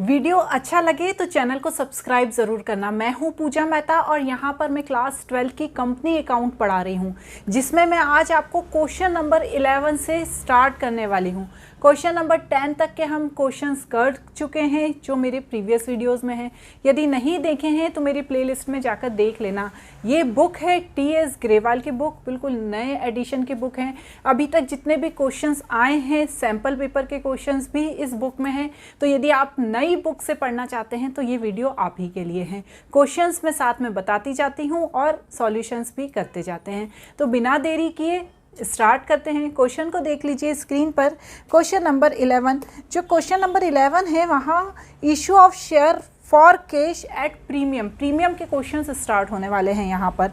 Video अच्छा लगे तो चैनल को सब्सक्राइब ज़रूर करना। मैं हूं पूजा मेहता और यहां पर मैं क्लास 12 की कंपनी अकाउंट पढ़ा रही हूं, जिसमें मैं आज आपको क्वेश्चन नंबर 11 से स्टार्ट करने वाली हूं। क्वेश्चन नंबर 10 तक के हम क्वेश्चंस कर चुके हैं जो मेरे प्रीवियस वीडियोस में हैं। यदि नहीं देखे हैं तो मेरी प्लेलिस्ट में जाकर देख लेना। ये बुक है टी.एस. ग्रेवाल की बुक, बिल्कुल नए एडिशन की बुक है। अभी तक जितने भी क्वेश्चंस आए हैं सैम्पल पेपर के क्वेश्चंस भी इस बुक में हैं। तो यदि आप नई बुक से पढ़ना चाहते हैं तो ये वीडियो आप ही के लिए है। क्वेश्चंस मैं साथ में बताती जाती हूँ और सॉल्यूशंस भी करते जाते हैं। तो बिना देरी किए स्टार्ट करते हैं। क्वेश्चन को देख लीजिए स्क्रीन पर। क्वेश्चन नंबर 11, जो क्वेश्चन नंबर 11 है वहाँ issue of share for cash at premium, premium के क्वेश्चन स्टार्ट होने वाले हैं। यहाँ पर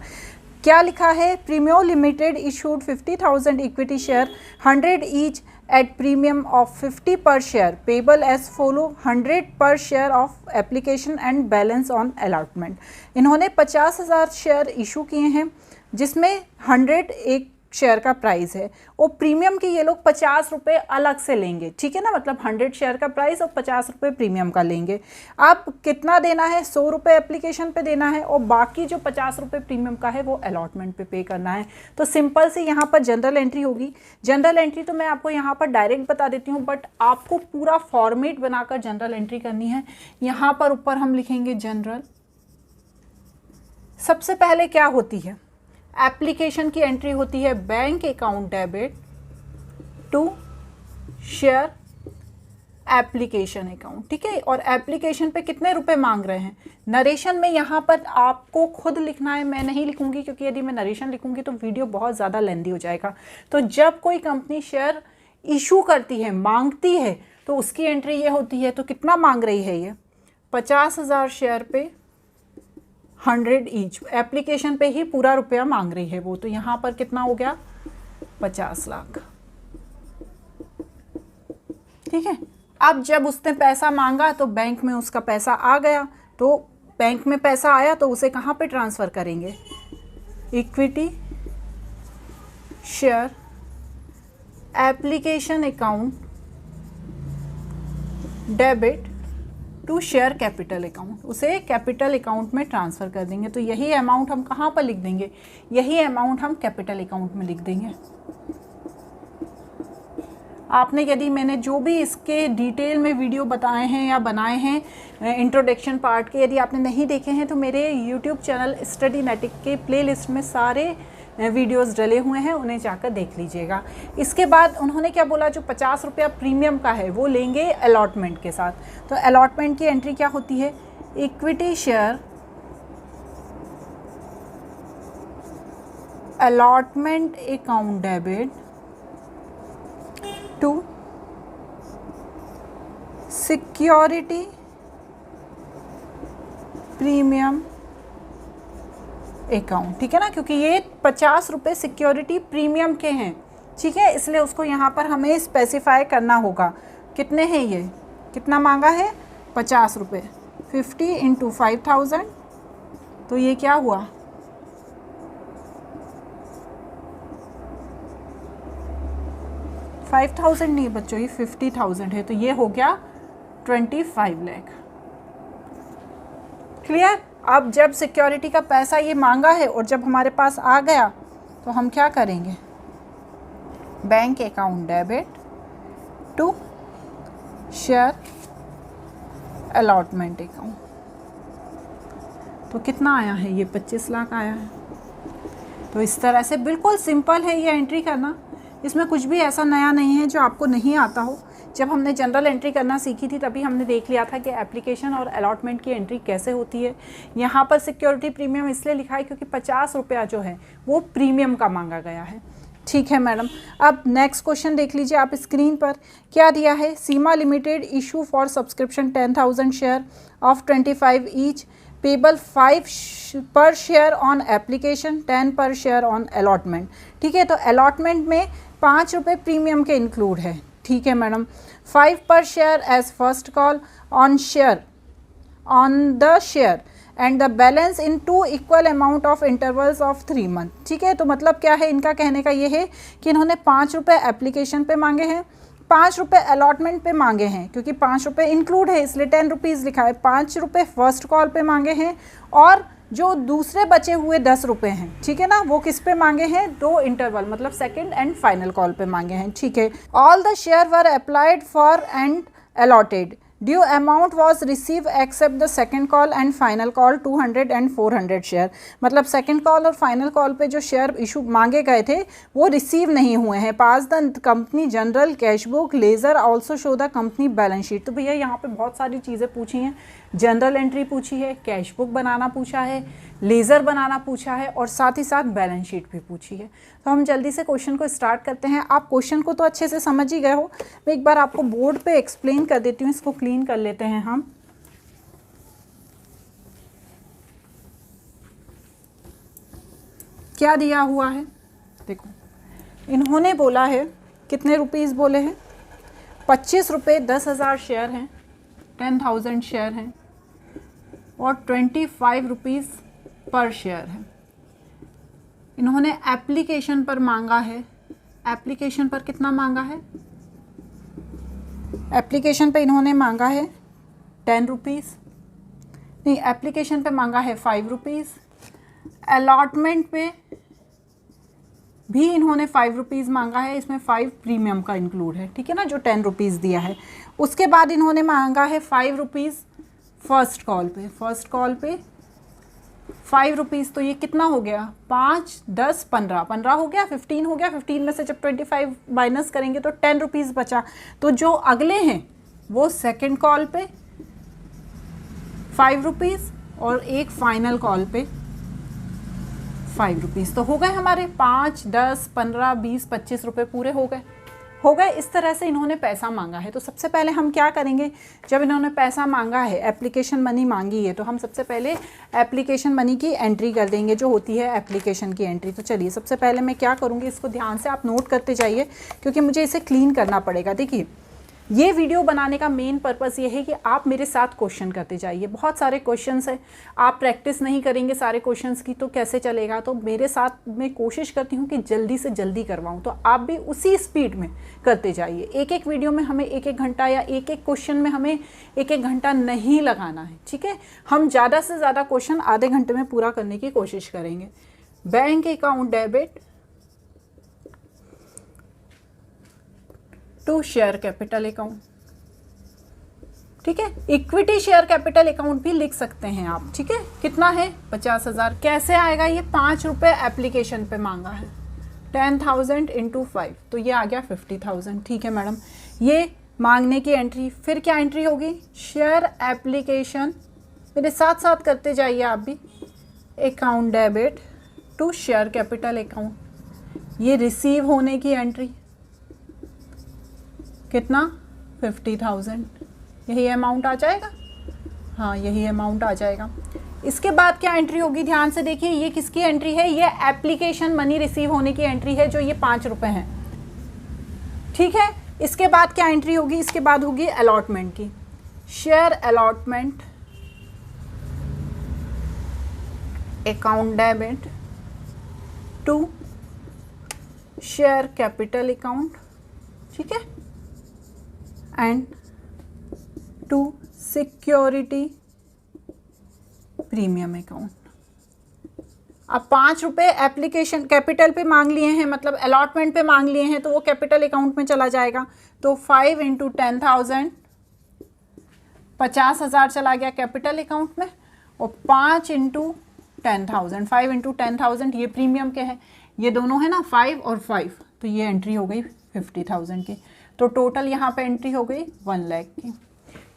क्या लिखा है? Premio limited issued 50,000 equity share 100 each at premium of 50 पर शेयर पेबल एज फॉलो 100 पर share of application and balance on allotment. इन्होंने 50,000 शेयर इशू किए हैं जिसमें 100 एक शेयर का प्राइस है और प्रीमियम के ये लोग 50 रुपये अलग से लेंगे, ठीक है ना। मतलब 100 शेयर का प्राइस और 50 रुपये प्रीमियम का लेंगे। अब कितना देना है? 100 रुपये एप्लीकेशन पे देना है और बाकी जो 50 रुपये प्रीमियम का है वो अलॉटमेंट पे करना है। तो सिंपल से यहाँ पर जनरल एंट्री होगी। जनरल एंट्री तो मैं आपको यहाँ पर डायरेक्ट बता देती हूँ, बट आपको पूरा फॉर्मेट बनाकर जनरल एंट्री करनी है। यहाँ पर ऊपर हम लिखेंगे जनरल। सबसे पहले क्या होती है? एप्लीकेशन की एंट्री होती है bank account debit to share application account, ठीक है। और एप्लीकेशन पे कितने रुपए मांग रहे हैं? नरेशन में यहाँ पर आपको खुद लिखना है, मैं नहीं लिखूंगी क्योंकि यदि मैं नरेशन लिखूंगी तो वीडियो बहुत ज़्यादा लेंदी हो जाएगा। तो जब कोई कंपनी शेयर इशू करती है, मांगती है, तो उसकी एंट्री ये होती है। तो कितना मांग रही है ये? 50,000 शेयर पे 100 ईच, एप्लीकेशन पे ही पूरा रुपया मांग रही है वो। तो यहाँ पर कितना हो गया? 50 लाख, ठीक है। अब जब उसने पैसा मांगा तो बैंक में उसका पैसा आ गया। तो बैंक में पैसा आया तो उसे कहाँ पे ट्रांसफ़र करेंगे? Equity share application account debit to share capital account, उसे कैपिटल अकाउंट में ट्रांसफ़र कर देंगे। तो यही अमाउंट हम कहाँ पर लिख देंगे? यही अमाउंट हम कैपिटल अकाउंट में लिख देंगे। आपने यदि मैंने जो भी इसके डिटेल में वीडियो बताए हैं या बनाए हैं इंट्रोडक्शन पार्ट के, यदि आपने नहीं देखे हैं तो मेरे यूट्यूब चैनल स्टडीनेटिक के प्लेलिस्ट में सारे वीडियोस डले हुए हैं, उन्हें जाकर देख लीजिएगा। इसके बाद उन्होंने क्या बोला? जो 50 रुपया प्रीमियम का है वो लेंगे अलॉटमेंट के साथ। तो अलॉटमेंट की एंट्री क्या होती है? Equity share allotment account debit to security premium account, ठीक है ना, क्योंकि ये 50 रुपये सिक्योरिटी प्रीमियम के हैं, ठीक है। इसलिए उसको यहाँ पर हमें स्पेसिफाई करना होगा। कितने हैं ये? कितना मांगा है? 50 रुपये। 50 इंटू 5,000, तो ये क्या हुआ? 5,000 नहीं बच्चों, ये 50,000 है। तो ये हो गया 25 लाख। क्लियर? अब जब सिक्योरिटी का पैसा ये मांगा है और जब हमारे पास आ गया तो हम क्या करेंगे? Bank account debit to share allotment account. तो कितना आया है? ये 25 लाख आया है। तो इस तरह से बिल्कुल सिंपल है ये एंट्री करना। इसमें कुछ भी ऐसा नया नहीं है जो आपको नहीं आता हो। जब हमने जनरल एंट्री करना सीखी थी तभी हमने देख लिया था कि एप्लीकेशन और अलॉटमेंट की एंट्री कैसे होती है। यहाँ पर सिक्योरिटी प्रीमियम इसलिए लिखा है क्योंकि 50 रुपया जो है वो प्रीमियम का मांगा गया है, ठीक है मैडम। अब नेक्स्ट क्वेश्चन देख लीजिए आप स्क्रीन पर। क्या दिया है? Seema limited issue for subscription 10,000 share of 25 each payable 5 per share on application 10 per share on allotment, ठीक है। तो अलॉटमेंट में 5 रुपये प्रीमियम के इंक्लूड है, ठीक है madam. 5 per share as first call on share on the share and the balance in 2 equal amount of intervals of 3 month, ठीक है। तो मतलब क्या है? इनका कहने का ये है कि इन्होंने 5 रुपये एप्लीकेशन पे मांगे हैं, ₹5 अलॉटमेंट पे मांगे हैं, क्योंकि ₹5 इंक्लूड है इसलिए 10 रुपीज़ लिखा है। ₹5 फर्स्ट कॉल पे मांगे हैं और जो दूसरे बचे हुए ₹10 हैं, ठीक है ना, वो किस पे मांगे हैं? 2 इंटरवल मतलब सेकंड एंड फाइनल कॉल पे मांगे हैं, ठीक है। All the share were applied for and allotted, due amount was receive except the second call and final call 200 and 400 share. मतलब सेकेंड कॉल और फाइनल कॉल पे जो शेयर इशू मांगे गए थे वो रिसीव नहीं हुए हैं। Pass the company general cash book ledger also show the company balance sheet. तो भैया यहाँ पे बहुत सारी चीज़ें पूछी हैं, जनरल एंट्री पूछी है, कैश बुक बनाना पूछा है, लेज़र बनाना पूछा है और साथ ही साथ बैलेंस शीट भी पूछी है। तो हम जल्दी से क्वेश्चन को स्टार्ट करते हैं। आप क्वेश्चन को तो अच्छे से समझ ही गए हो, मैं एक बार आपको बोर्ड पे एक्सप्लेन कर देती हूँ। इसको क्लीन कर लेते हैं हम। क्या दिया हुआ है देखो, इन्होंने बोला है कितने रुपीज़ बोले हैं? ₹25 10,000 शेयर हैं, 10,000 शेयर हैं और ₹25 पर शेयर है। इन्होंने एप्लीकेशन पर मांगा है, एप्लीकेशन पर कितना मांगा है? एप्लीकेशन पे इन्होंने मांगा है 10 रुपीज़, नहीं एप्लीकेशन पे मांगा है 5 रुपीज़, अलॉटमेंट पे भी इन्होंने 5 रुपीज़ मांगा है, इसमें 5 प्रीमियम का इंक्लूड है, ठीक है ना, जो 10 रुपीज़ दिया है। उसके बाद इन्होंने मांगा है 5 रुपीज़ फर्स्ट कॉल पे, फर्स्ट कॉल पे 5 रुपीज़, तो ये कितना हो गया? 5, 10, 15, 15 हो गया, 15 हो गया। 15 में से जब 25 माइनस करेंगे तो 10 रुपीज़ बचा। तो जो अगले हैं वो सेकंड कॉल पे 5 रुपीज़ और एक फाइनल कॉल पे 5 रुपीज़। तो हो गए हमारे 5, 10, 15, 20, 25 रुपये पूरे हो गए। इस तरह से इन्होंने पैसा मांगा है। तो सबसे पहले हम क्या करेंगे, जब इन्होंने पैसा मांगा है, एप्लीकेशन मनी मांगी है, तो हम सबसे पहले एप्लीकेशन मनी की एंट्री कर देंगे, जो होती है एप्लीकेशन की एंट्री। तो चलिए सबसे पहले मैं क्या करूँगी, इसको ध्यान से आप नोट करते जाइए क्योंकि मुझे इसे क्लीन करना पड़ेगा। देखिए ये वीडियो बनाने का मेन पर्पस ये है कि आप मेरे साथ क्वेश्चन करते जाइए। बहुत सारे क्वेश्चंस हैं, आप प्रैक्टिस नहीं करेंगे सारे क्वेश्चंस की तो कैसे चलेगा। तो मेरे साथ मैं कोशिश करती हूँ कि जल्दी से जल्दी करवाऊँ, तो आप भी उसी स्पीड में करते जाइए। एक एक वीडियो में हमें 1-1 घंटा या एक एक क्वेश्चन में हमें 1-1 घंटा नहीं लगाना है, ठीक है। हम ज़्यादा से ज़्यादा क्वेश्चन आधे घंटे में पूरा करने की कोशिश करेंगे। Bank account debit to share capital account, ठीक है। इक्विटी शेयर कैपिटल अकाउंट भी लिख सकते हैं आप, ठीक है। कितना है? 50,000। कैसे आएगा ये? ₹5 एप्लीकेशन पे मांगा है, 10,000 इंटू 5, तो ये आ गया 50,000, ठीक है मैडम। ये मांगने की एंट्री, फिर क्या एंट्री होगी? शेयर एप्लीकेशन, मेरे साथ साथ करते जाइए आप भी, account debit to share capital account, ये रिसीव होने की एंट्री कितना? 50,000। यही अमाउंट आ जाएगा, हाँ यही अमाउंट आ जाएगा। इसके बाद क्या एंट्री होगी? ध्यान से देखिए, ये किसकी एंट्री है? ये एप्लीकेशन मनी रिसीव होने की एंट्री है, जो ये ₹5 है, ठीक है। इसके बाद क्या एंट्री होगी? इसके बाद होगी अलॉटमेंट की, share allotment account debit to share capital account, ठीक है, and to security premium account. अब ₹5 एप्लीकेशन कैपिटल पे मांग लिए हैं, मतलब अलॉटमेंट पे मांग लिए हैं, तो वो कैपिटल अकाउंट में चला जाएगा। तो 5 इंटू 10,000, 50,000 चला गया कैपिटल अकाउंट में, और 5 इंटू 10,000, 5 इंटू 10,000 ये प्रीमियम के हैं, ये दोनों है ना 5 और 5, तो ये एंट्री हो गई 50,000 की। तो टोटल यहाँ पे एंट्री हो गई 1 लाख की।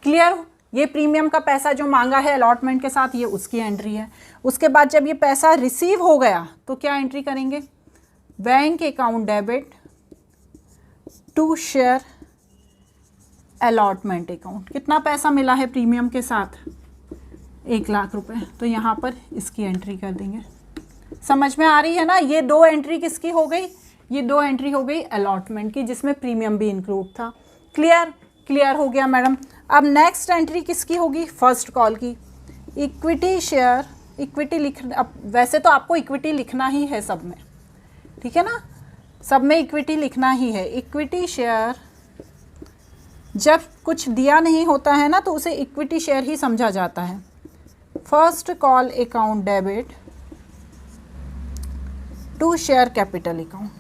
क्लियर? ये प्रीमियम का पैसा जो मांगा है अलॉटमेंट के साथ, ये उसकी एंट्री है। उसके बाद जब ये पैसा रिसीव हो गया तो क्या एंट्री करेंगे? Bank account debit to share allotment account. कितना पैसा मिला है प्रीमियम के साथ? 1 लाख रुपए। तो यहाँ पर इसकी एंट्री कर देंगे। समझ में आ रही है ना? ये 2 एंट्री किसकी हो गई? ये 2 एंट्री हो गई अलॉटमेंट की, जिसमें प्रीमियम भी इंक्लूड था। क्लियर? क्लियर हो गया मैडम। अब नेक्स्ट एंट्री किसकी होगी? फर्स्ट कॉल की, इक्विटी शेयर, इक्विटी लिख, अब वैसे तो आपको इक्विटी लिखना ही है सब में, ठीक है ना, सब में इक्विटी लिखना ही है। इक्विटी शेयर जब कुछ दिया नहीं होता है ना तो उसे इक्विटी शेयर ही समझा जाता है। First call account debit to share capital account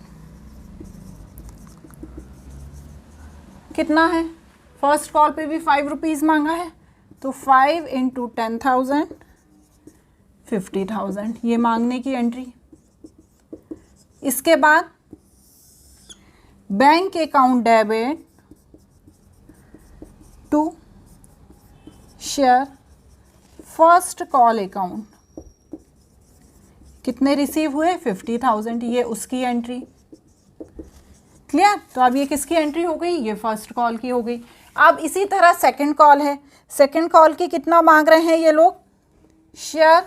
कितना है? फर्स्ट कॉल पे भी 5 रुपीज़ मांगा है, तो 5 इंटू 10,000 50,000 ये मांगने की एंट्री। इसके बाद bank account debit to share first call account कितने रिसीव हुए? 50,000 ये उसकी एंट्री। क्लियर? तो अब ये किसकी एंट्री हो गई? ये फर्स्ट कॉल की हो गई। अब इसी तरह सेकंड कॉल है, सेकंड कॉल की कितना मांग रहे हैं ये लोग? Share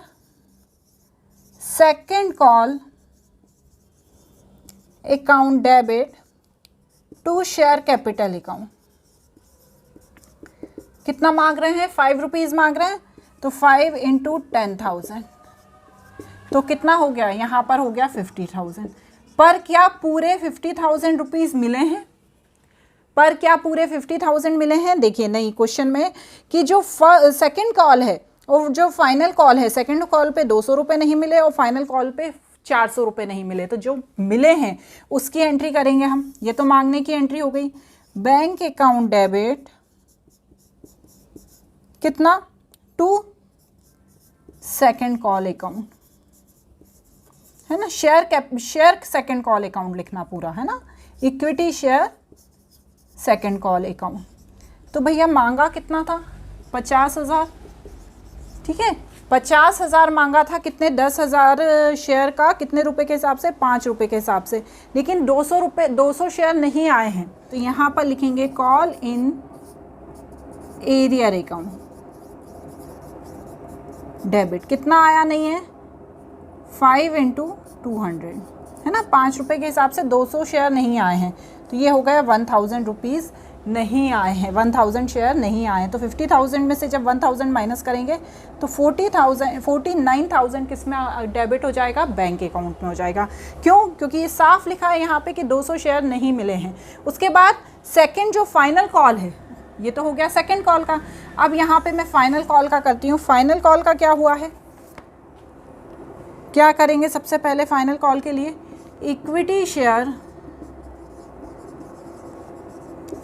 second call account debit to share capital account कितना मांग रहे हैं? 5 रुपीज़ मांग रहे हैं, तो 5 इंटू 10,000 तो कितना हो गया? यहाँ पर हो गया 50,000। पर क्या पूरे 50,000 रुपीज़ मिले हैं? पर क्या पूरे 50,000 मिले हैं? देखिए नहीं, क्वेश्चन में कि जो सेकंड कॉल है और जो फाइनल कॉल है, सेकंड कॉल पे 200 रुपये नहीं मिले और फाइनल कॉल पे 400 रुपये नहीं मिले, तो जो मिले हैं उसकी एंट्री करेंगे हम। ये तो मांगने की एंट्री हो गई। बैंक अकाउंट डेबिट कितना? टू सेकंड कॉल अकाउंट, है ना। शेयर सेकंड कॉल अकाउंट लिखना पूरा, है ना। Equity share second call account. तो भैया मांगा कितना था? 50,000। ठीक है, 50,000 मांगा था। कितने? 10,000 शेयर का कितने रुपए के हिसाब से? 5 रुपये के हिसाब से। लेकिन 200 शेयर नहीं आए हैं, तो यहाँ पर लिखेंगे call in arrear account debit. कितना आया नहीं है? 5 इंटू 200, है ना। 5 रुपये के हिसाब से 200 शेयर नहीं आए हैं, तो ये हो गया 1,000 रुपीज़ नहीं आए हैं, 1,000 शेयर नहीं आए हैं। तो 50,000 में से जब 1,000 माइनस करेंगे तो 49,000 किस में डेबिट हो जाएगा? बैंक अकाउंट में हो जाएगा। क्यों? क्योंकि ये साफ लिखा है यहाँ पे कि 200 शेयर नहीं मिले हैं। उसके बाद सेकंड जो फाइनल कॉल है, ये तो हो गया सेकंड कॉल का। अब यहाँ पे मैं फाइनल कॉल का करती हूँ। फाइनल कॉल का क्या हुआ है? क्या करेंगे सबसे पहले फाइनल कॉल के लिए? Equity share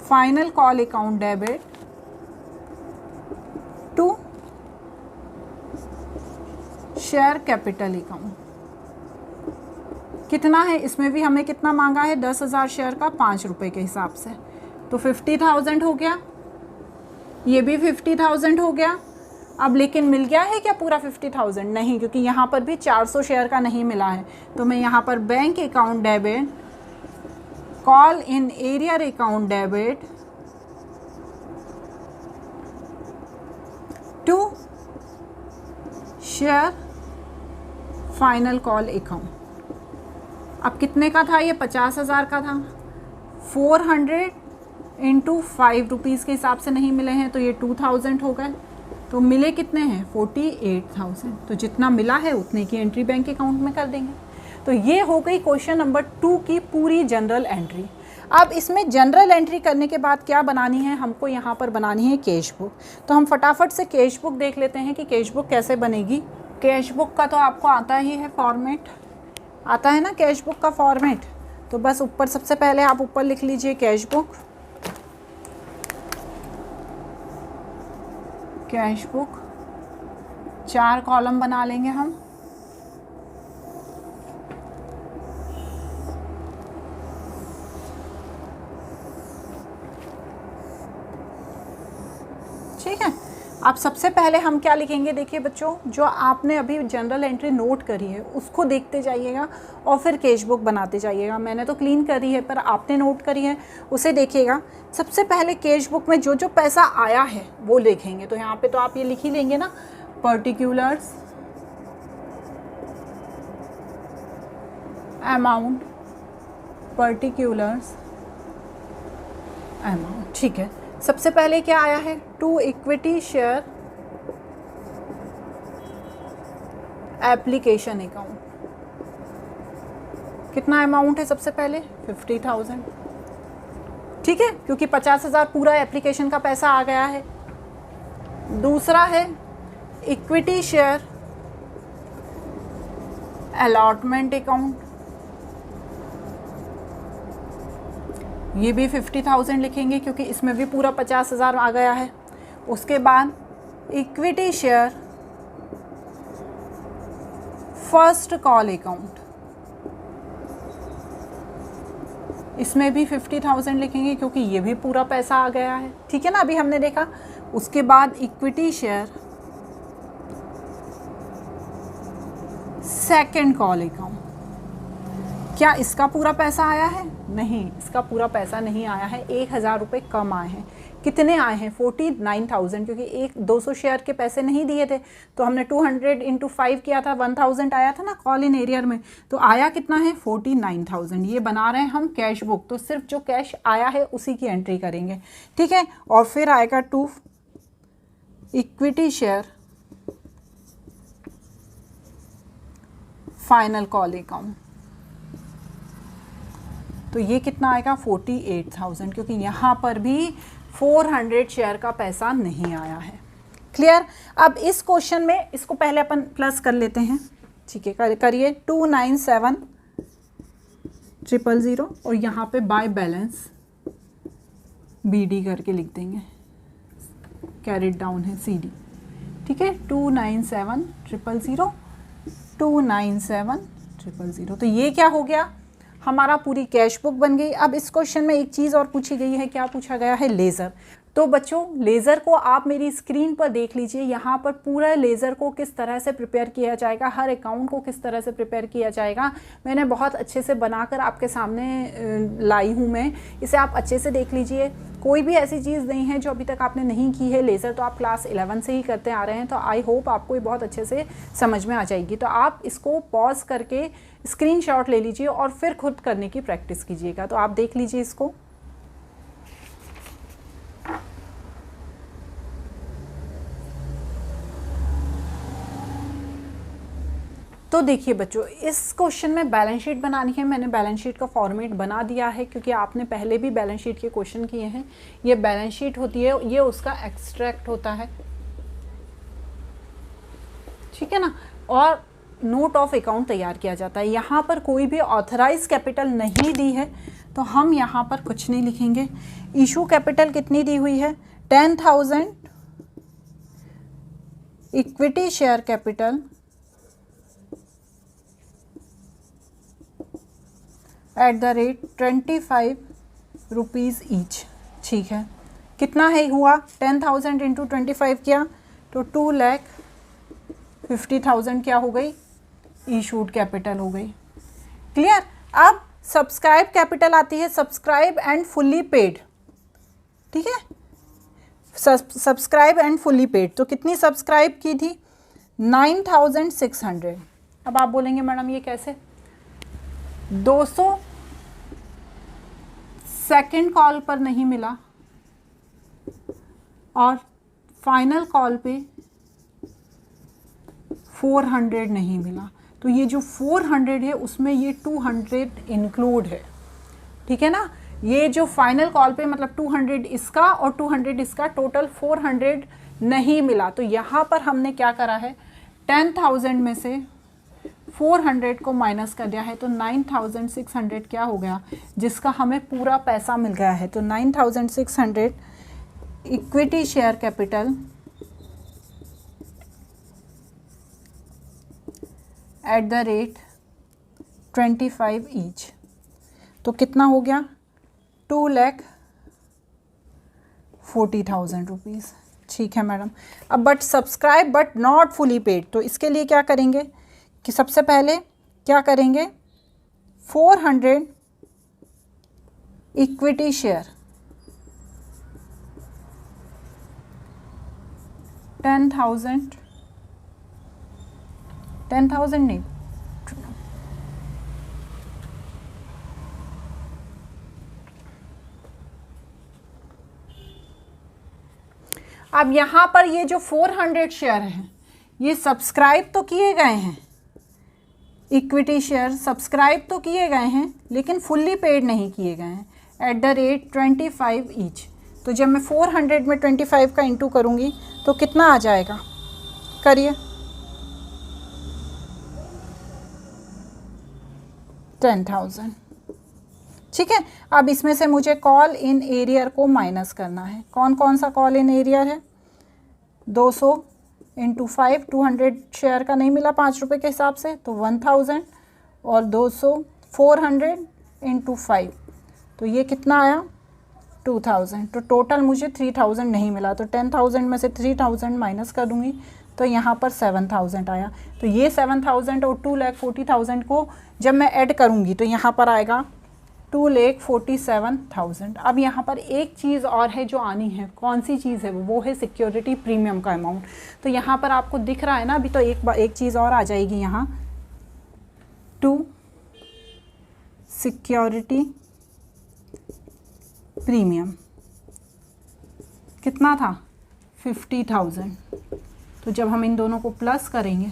final call account debit to share capital account कितना है? इसमें भी हमें कितना मांगा है? 10,000 शेयर का 5 रुपये के हिसाब से, तो 50,000 हो गया। ये भी 50,000 हो गया। अब लेकिन मिल गया है क्या पूरा 50,000? नहीं, क्योंकि यहाँ पर भी 400 शेयर का नहीं मिला है। तो मैं यहाँ पर bank account debit call in arrear account debit to share final call account. अब कितने का था ये? 50,000 का था। 400 इंटू 5 रुपीज़ के हिसाब से नहीं मिले हैं, तो ये 2,000 हो गए। तो मिले कितने हैं? 48,000। तो जितना मिला है उतने की एंट्री बैंक अकाउंट में कर देंगे। तो ये हो गई क्वेश्चन नंबर 2 की पूरी जनरल एंट्री। अब इसमें जनरल एंट्री करने के बाद क्या बनानी है? हमको यहाँ पर बनानी है कैश बुक। तो हम फटाफट से कैश बुक देख लेते हैं कि कैश बुक कैसे बनेगी। कैश बुक का तो आपको आता ही है फॉर्मेट, आता है ना कैश बुक का फॉर्मेट। तो बस ऊपर सबसे पहले आप ऊपर लिख लीजिए cash book. Cash book 4 column बना लेंगे हम। ठीक है, अब सबसे पहले हम क्या लिखेंगे? देखिए बच्चों, जो आपने अभी जनरल एंट्री नोट करी है उसको देखते जाइएगा और फिर कैश बुक बनाते जाइएगा। मैंने तो क्लीन करी है पर आपने नोट करी है, उसे देखिएगा। सबसे पहले कैश बुक में जो जो पैसा आया है वो लिखेंगे। तो यहाँ पे तो आप ये लिख ही लेंगे ना, पर्टिकुलर्स अमाउंट, पर्टिकुलर्स अमाउंट। ठीक है, सबसे पहले क्या आया है? To equity share application account. कितना अमाउंट है? सबसे पहले 50,000। ठीक है, क्योंकि 50,000 पूरा एप्लीकेशन का पैसा आ गया है। दूसरा है इक्विटी शेयर अलॉटमेंट अकाउंट, ये भी 50,000 लिखेंगे क्योंकि इसमें भी पूरा 50,000 आ गया है। उसके बाद equity share first call account, इसमें भी 50,000 लिखेंगे क्योंकि ये भी पूरा पैसा आ गया है। ठीक है ना, अभी हमने देखा। उसके बाद equity share second call account, क्या इसका पूरा पैसा आया है? नहीं, इसका पूरा पैसा नहीं आया है, 1,000 रुपये कम आए हैं। कितने आए हैं? 49,000, क्योंकि 200 शेयर के पैसे नहीं दिए थे तो हमने 200 इंटू 5 किया था, 1000 आया था ना कॉल इन एरियर में, तो आया कितना है? 49,000। ये बना रहे हैं हम कैश बुक, तो सिर्फ जो कैश आया है उसी की एंट्री करेंगे। ठीक है, और फिर आएगा 2 equity share final call account, तो ये कितना आएगा? 48,000, क्योंकि यहाँ पर भी 400 शेयर का पैसा नहीं आया है। क्लियर? अब इस क्वेश्चन में इसको पहले अपन प्लस कर लेते हैं। ठीक है, करिए 297,000 और यहाँ पे बाय बैलेंस BD करके लिख देंगे, कैरिड डाउन है CD। ठीक है, 297,000 297,000, तो ये क्या हो गया? हमारा पूरी कैश बुक बन गई। अब इस क्वेश्चन में एक चीज़ और पूछी गई है, क्या पूछा गया है? लेज़र। तो बच्चों लेज़र को आप मेरी स्क्रीन पर देख लीजिए, यहाँ पर पूरा लेज़र को किस तरह से प्रिपेयर किया जाएगा, हर अकाउंट को किस तरह से प्रिपेयर किया जाएगा, मैंने बहुत अच्छे से बनाकर आपके सामने लाई हूँ मैं, इसे आप अच्छे से देख लीजिए। कोई भी ऐसी चीज़ नहीं है जो अभी तक आपने नहीं की है। लेज़र तो आप क्लास 11 से ही करते आ रहे हैं, तो आई होप आपको ये बहुत अच्छे से समझ में आ जाएगी। तो आप इसको पॉज करके स्क्रीनशॉट ले लीजिए और फिर खुद करने की प्रैक्टिस कीजिएगा। तो आप देख लीजिए इसको। तो देखिए बच्चों, इस क्वेश्चन में बैलेंस शीट बनानी है। मैंने बैलेंस शीट का फॉर्मेट बना दिया है क्योंकि आपने पहले भी बैलेंस शीट के क्वेश्चन किए हैं। ये बैलेंस शीट होती है, ये उसका एक्सट्रैक्ट होता है। ठीक है ना, और नोट ऑफ अकाउंट तैयार किया जाता है। यहाँ पर कोई भी ऑथराइज कैपिटल नहीं दी है तो हम यहाँ पर कुछ नहीं लिखेंगे। इशू कैपिटल कितनी दी हुई है? 10,000। Equity share capital @25 rupees each. ठीक है, कितना है हुआ? 10,000 इंटू 25 किया तो 2,50,000 क्या हो गई? इशूड कैपिटल हो गई। क्लियर? अब सब्सक्राइब कैपिटल आती है, सब्सक्राइब एंड फुल्ली पेड। ठीक है, सब्सक्राइब एंड फुल्ली पेड, तो कितनी सब्सक्राइब की थी? 9,600। अब आप बोलेंगे मैडम ये कैसे? 200 सेकेंड कॉल पर नहीं मिला और फाइनल कॉल पे 400 नहीं मिला, तो ये जो 400 है उसमें ये 200 इंक्लूड है। ठीक है ना, ये जो फाइनल कॉल पे मतलब 200 इसका और 200 इसका, टोटल 400 नहीं मिला। तो यहाँ पर हमने क्या करा है? 10,000 में से 400 को माइनस कर दिया है, तो 9,600 क्या हो गया? जिसका हमें पूरा पैसा मिल गया है। तो 9,600 इक्विटी शेयर कैपिटल @25 ईच, तो कितना हो गया? 2,40,000 रुपीज़। ठीक है मैडम। अब but subscribe but not fully paid, तो इसके लिए क्या करेंगे कि सबसे पहले क्या करेंगे? 400 इक्विटी शेयर 10,000 नहीं, अब यहाँ पर ये जो 400 शेयर हैं ये सब्सक्राइब तो किए गए हैं, इक्विटी शेयर सब्सक्राइब तो किए गए हैं लेकिन फुल्ली पेड नहीं किए गए हैं। @25 ईच। तो जब मैं 400 में 25 का इंटू करूँगी तो कितना आ जाएगा, करिए, 10,000। ठीक है, अब इसमें से मुझे कॉल इन एरियर को माइनस करना है। कौन कौन सा कॉल इन एरियर है? 200 इंटू 5, 200 शेयर का नहीं मिला 5 रुपये के हिसाब से, तो 1000, और 200 400 इंटू 5, तो ये कितना आया, 2000। तो टोटल मुझे 3000 नहीं मिला, तो 10,000 में से 3000 माइनस कर दूँगी तो यहाँ पर 7000 आया। तो ये 7000 और 2,40,000 को जब मैं ऐड करूँगी तो यहाँ पर आएगा 2,47,000। अब यहाँ पर एक चीज़ और है जो आनी है, कौन सी चीज़ है वो है सिक्योरिटी प्रीमियम का अमाउंट। तो यहाँ पर आपको दिख रहा है ना, अभी तो एक चीज़ और आ जाएगी यहाँ, टू सिक्योरिटी प्रीमियम कितना था, 50,000। तो जब हम इन दोनों को प्लस करेंगे,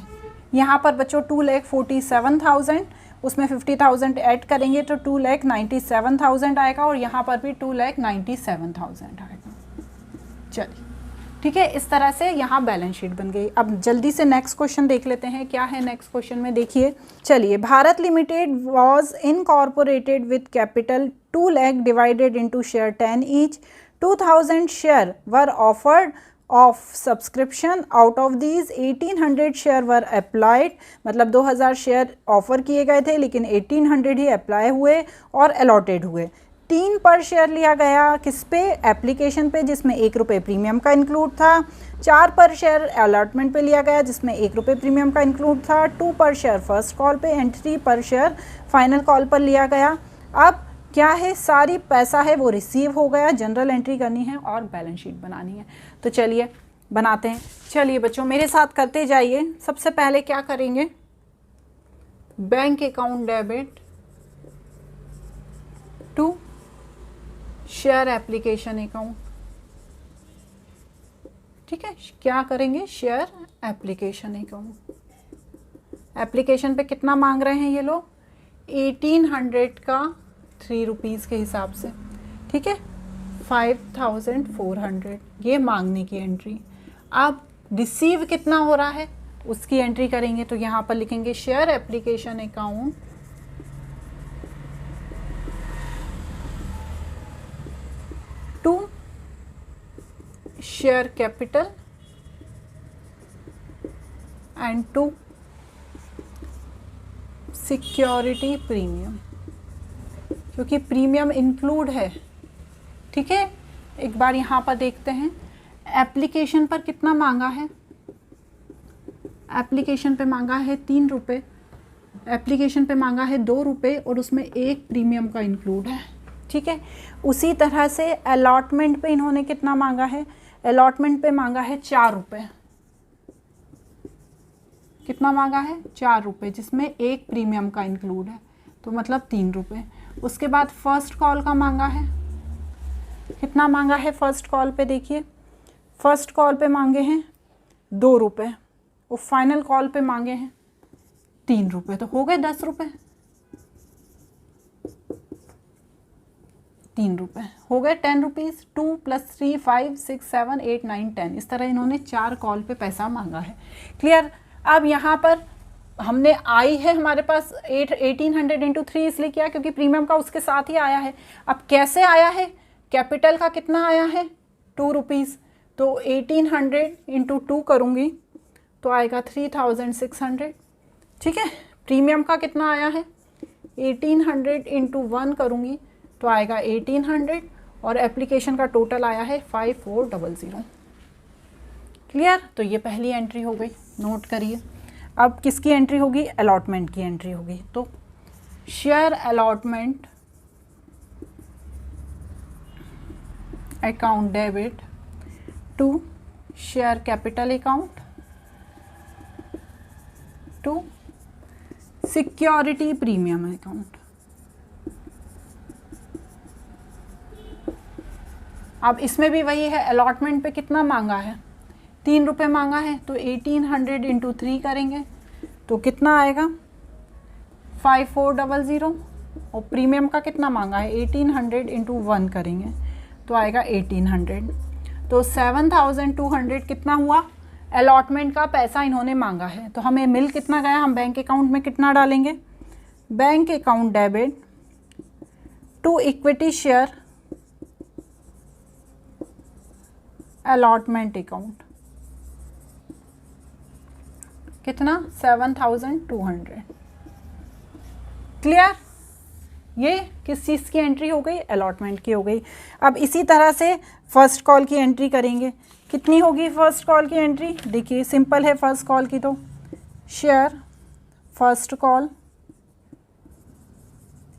यहाँ पर बच्चों 2,47,000, उसमें 50,000 ऐड करेंगे तो 2,97,000 आएगा, और यहाँ पर भी 2,97,000 आएगा। चलिए ठीक है, इस तरह से यहाँ बैलेंस शीट बन गई। अब जल्दी से नेक्स्ट क्वेश्चन देख लेते हैं, क्या है नेक्स्ट क्वेश्चन में, देखिए। चलिए, Bharat limited was incorporated with capital 2 lakh divided into share 10 each, 2000 share were offered of subscription, out of these 1800 share were applied, मतलब 2000 शेयर ऑफर किए गए थे लेकिन 1800 ही अप्लाई हुए और अलॉटेड हुए। 3 पर शेयर लिया गया किस पे, एप्लीकेशन पे, जिसमें 1 रुपये प्रीमियम का इंक्लूड था। 4 पर शेयर अलॉटमेंट पे लिया गया जिसमें 1 रुपये प्रीमियम का इंक्लूड था। 2 पर शेयर फर्स्ट कॉल पे एंड 3 पर शेयर फाइनल कॉल पर लिया गया। अब क्या है, सारी पैसा है वो रिसीव हो गया, जनरल एंट्री करनी है और बैलेंस शीट बनानी है। तो चलिए बनाते हैं। चलिए बच्चों मेरे साथ करते जाइए। सबसे पहले क्या करेंगे, bank account debit to share application account. ठीक है, क्या करेंगे, शेयर एप्लीकेशन अकाउंट। एप्लीकेशन पे कितना मांग रहे हैं ये लोग, 1800 का 3 रुपीज़ के हिसाब से। ठीक है, 5400 ये मांगने की एंट्री। अब रिसीव कितना हो रहा है उसकी एंट्री करेंगे, तो यहाँ पर लिखेंगे share application account to share capital and to security premium, क्योंकि प्रीमियम इंक्लूड है। ठीक है, एक बार यहाँ पर देखते हैं एप्लीकेशन पर कितना मांगा है। एप्लीकेशन पे मांगा है 3 रुपये, एप्लीकेशन पे मांगा है 2 रुपये और उसमें 1 प्रीमियम का इंक्लूड है। ठीक है, उसी तरह से अलॉटमेंट पे इन्होंने कितना मांगा है, अलॉटमेंट पे मांगा है 4 रुपये। कितना मांगा है, 4 रुपये, जिसमें 1 प्रीमियम का इंक्लूड है, तो मतलब 3 रुपये। उसके बाद फर्स्ट कॉल का मांगा है, कितना मांगा है फर्स्ट कॉल पे, देखिए फर्स्ट कॉल पे मांगे हैं 2 रुपये और फाइनल कॉल पे मांगे हैं 3 रुपये, तो हो गए 10 रुपये। 3 रुपये हो गए 10 रुपीज़। 2 + 3 5 6 7 8 9 10, इस तरह इन्होंने 4 कॉल पे पैसा मांगा है। क्लियर। अब यहाँ पर हमने आई है हमारे पास 1800 इंटू 3 इसलिए किया क्योंकि प्रीमियम का उसके साथ ही आया है। अब कैसे आया है, कैपिटल का कितना आया है 2 रुपीज़, तो 1800 इंटू 2 करूँगी तो आएगा 3600। ठीक है, प्रीमियम का कितना आया है 1800 इंटू 1 करूँगी तो आएगा 1800 और एप्लीकेशन का टोटल आया है 5400। क्लियर। तो ये पहली एंट्री हो गई, नोट करिए। अब किसकी एंट्री होगी, अलॉटमेंट की एंट्री होगी। तो share allotment account debit to share capital account to security premium account. अब इसमें भी वही है, अलॉटमेंट पे कितना मांगा है 3 रुपये मांगा है, तो 1800 इंटू 3 करेंगे तो कितना आएगा 5400। और प्रीमियम का कितना मांगा है 1800 इंटू 1 करेंगे तो आएगा 1800। तो 7200 कितना हुआ, अलॉटमेंट का पैसा इन्होंने मांगा है। तो हमें मिल कितना गया, हम बैंक अकाउंट में कितना डालेंगे, bank account debit to equity share allotment account, कितना 7200। क्लियर, ये किस चीज़ की एंट्री हो गई, अलॉटमेंट की हो गई। अब इसी तरह से फर्स्ट कॉल की एंट्री करेंगे, कितनी होगी फर्स्ट कॉल की एंट्री, देखिए सिंपल है फर्स्ट कॉल की, तो share first call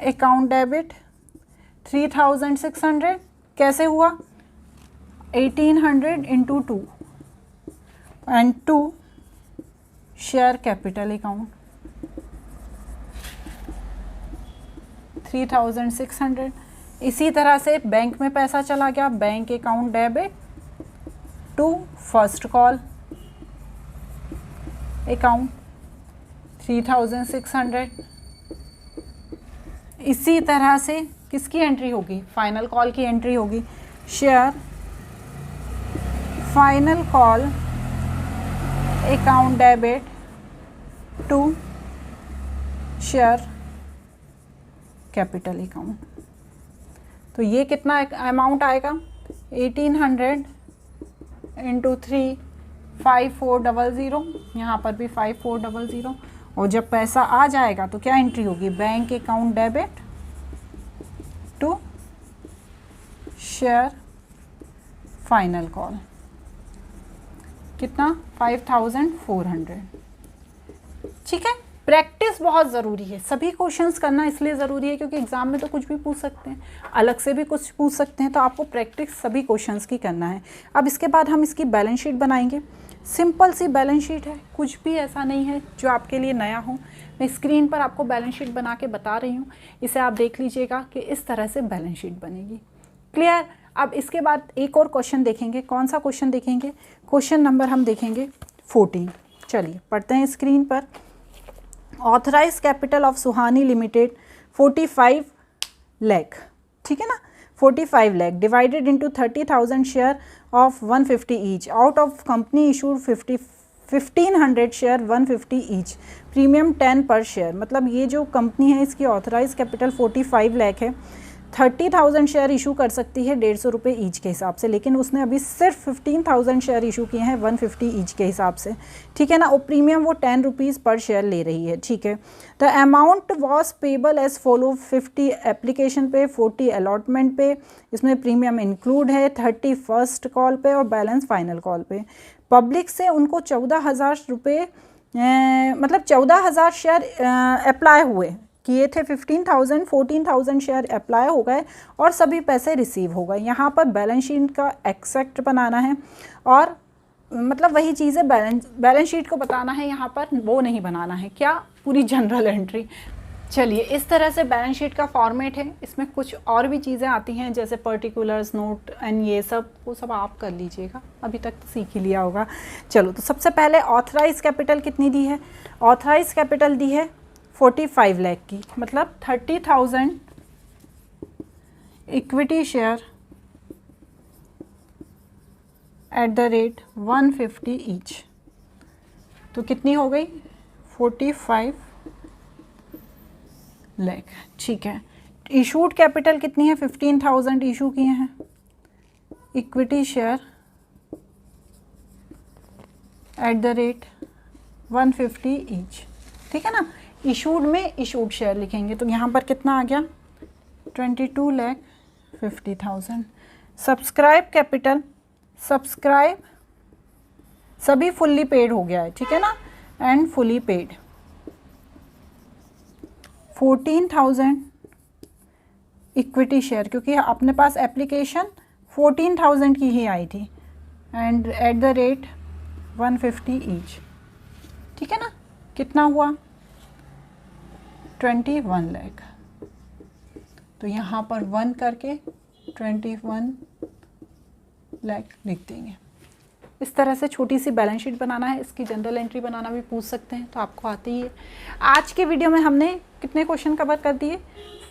account debit 3600, कैसे हुआ 1800 into 2 and 2 share capital account 3600। इसी तरह से बैंक में पैसा चला गया, bank account debit to first call account 3600। इसी तरह से किसकी एंट्री होगी, फाइनल कॉल की एंट्री होगी, share final call account debit to share capital account. तो ये कितना अमाउंट आएगा 1800 इंटू 3 5400, यहाँ पर भी 5400। और जब पैसा आ जाएगा तो क्या एंट्री होगी, bank account debit to share final call, कितना 5400। ठीक है, प्रैक्टिस बहुत ज़रूरी है, सभी क्वेश्चंस करना इसलिए ज़रूरी है क्योंकि एग्ज़ाम में तो कुछ भी पूछ सकते हैं, अलग से भी कुछ पूछ सकते हैं, तो आपको प्रैक्टिस सभी क्वेश्चंस की करना है। अब इसके बाद हम इसकी बैलेंस शीट बनाएंगे, सिंपल सी बैलेंस शीट है, कुछ भी ऐसा नहीं है जो आपके लिए नया हो। मैं स्क्रीन पर आपको बैलेंस शीट बना के बता रही हूँ, इसे आप देख लीजिएगा कि इस तरह से बैलेंस शीट बनेगी। क्लियर। अब इसके बाद एक और क्वेश्चन देखेंगे, कौन सा क्वेश्चन देखेंगे, क्वेश्चन नंबर हम देखेंगे 14। चलिए पढ़ते हैं स्क्रीन पर। Authorise capital of Suhani limited 45 lakh, ठीक है ना, 45 lakh divided into 30,000 share of 150 each, out of company issued 1500 share 150 each, premium 10 per share. मतलब ये जो कंपनी है इसकी ऑथराइज कैपिटल 45 लाख है, 30,000 शेयर इशू कर सकती है 150 रुपये ईच के हिसाब से, लेकिन उसने अभी सिर्फ 15,000 शेयर इशू किए हैं 150 ईच के हिसाब से, ठीक है ना। और प्रीमियम वो 10 रुपीज़ पर शेयर ले रही है, ठीक है। The amount was payable as follow, 50 application पे, 40 अलॉटमेंट पे, इसमें प्रीमियम इंक्लूड है, 30 फर्स्ट कॉल पे और बैलेंस फाइनल कॉल पे। पब्लिक से उनको 14,000 रुपये मतलब 14,000 शेयर अप्लाई हुए किए थे, 15,000 14,000 शेयर अप्लाई हो गए और सभी पैसे रिसीव हो गए। यहाँ पर बैलेंस शीट का एक्सेक्ट बनाना है और मतलब वही चीज़ है, बैलेंस शीट को बताना है, यहाँ पर वो नहीं बनाना है, क्या पूरी जनरल एंट्री। चलिए इस तरह से बैलेंस शीट का फॉर्मेट है। इसमें कुछ और भी चीज़ें आती हैं जैसे पर्टिकुलर्स, नोट एंड ये सब, वो सब आप कर लीजिएगा, अभी तक तो सीख ही लिया होगा। चलो तो सबसे पहले ऑथराइज कैपिटल कितनी दी है, ऑथराइज कैपिटल दी है 45 लाख की, मतलब 30,000 equity share at the rate 150 each, तो कितनी हो गई 45 लाख, ठीक है। इशूड कैपिटल कितनी है, 15,000 इशू किए हैं, equity share at the rate 150 each, ठीक है ना। इशूड में इशूड शेयर लिखेंगे तो यहाँ पर कितना आ गया 22,50,000। सब्सक्राइब कैपिटल, सब्सक्राइब सभी फुल्ली पेड हो गया है, ठीक है ना, and fully paid 14,000 equity share, क्योंकि अपने पास एप्लीकेशन 14,000 की ही आई थी, and at the rate 150 each, ठीक है ना। कितना हुआ 21 लाख, तो यहाँ पर 1 करके 21 लाख लिख देंगे। इस तरह से छोटी सी बैलेंस शीट बनाना है, इसकी जनरल एंट्री बनाना भी पूछ सकते हैं, तो आपको आती ही है। आज के वीडियो में हमने कितने क्वेश्चन कवर कर दिए?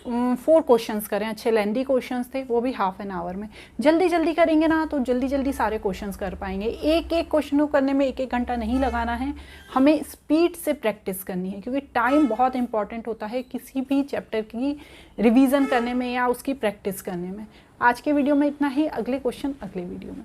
4 क्वेश्चंस करें, अच्छे लेंदी क्वेश्चंस थे, वो भी हाफ एन आवर में। जल्दी जल्दी करेंगे ना तो जल्दी जल्दी सारे क्वेश्चंस कर पाएंगे। एक एक क्वेश्चन को करने में एक घंटा नहीं लगाना है, हमें स्पीड से प्रैक्टिस करनी है, क्योंकि टाइम बहुत इंपॉर्टेंट होता है किसी भी चैप्टर की रिवीजन करने में या उसकी प्रैक्टिस करने में। आज के वीडियो में इतना ही, अगले क्वेश्चन अगले वीडियो में।